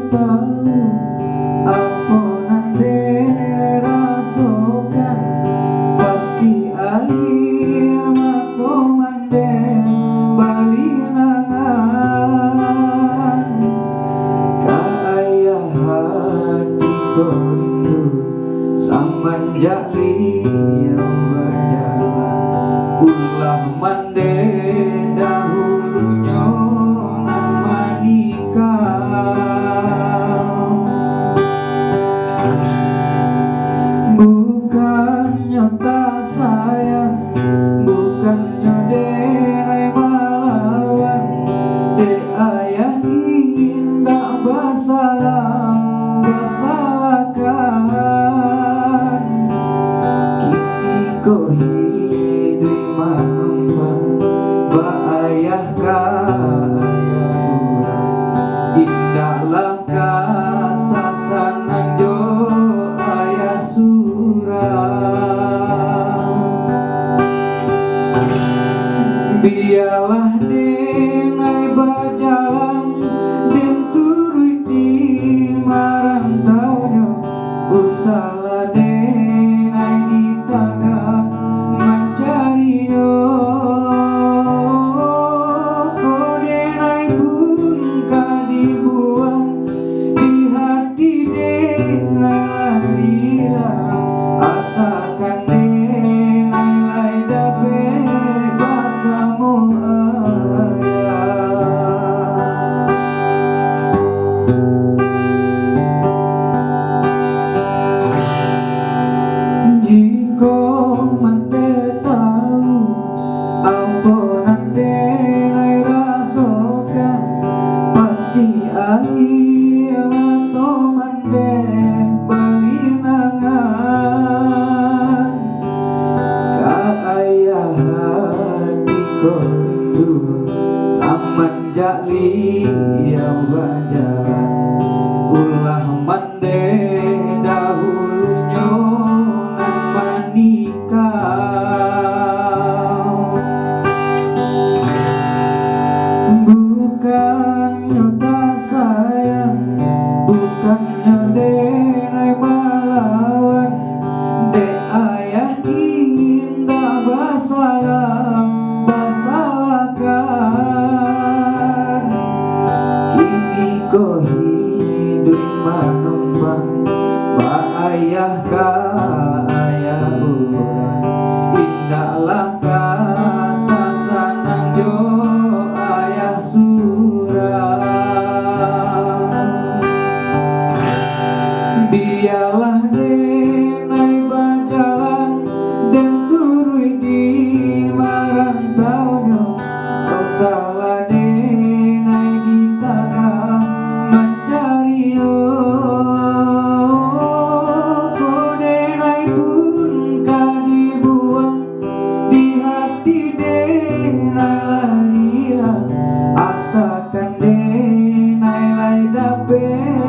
tahu ampunan dere rasokan pasti ali mako mande balinangan ka ayah hati ko rindu semenjak liau berjalan ulah mande dahulunya nan manikah. Bukannya tak sayang, bukannya dere melawan, de ayah indah basalah basalahkan. Kini ko hidup manumpang ba ayah ka ayah urang indahlah ka sasanang jo ayah surang. Biarlah denai berjalan den turut di marantaunya usaha denai di tangga mencarinya kok denai pun ka dibuang di hati denai hilang asalkan denai lai dapat basamu ayah. Jika mante tahu ampunan denai rasokan pasti ayah atau mande balinangan ka ayah hati ko rindu semenjak liau berjalan ulah mande dahulunya nan manikah. Bukannya tak sayang, bukannya denai melawan, de ayah indah basalah basalahkan. Kini ko hidup manumpang ba ayah ka ayah urang indahlah ka sasanang jo ayah surang. Biarlah denai berjalan dan turut di marantaunya kau salah denai di tangga mencarinya kok denai pun ka dibuang di hati denai hilang asalkan denai lai dapat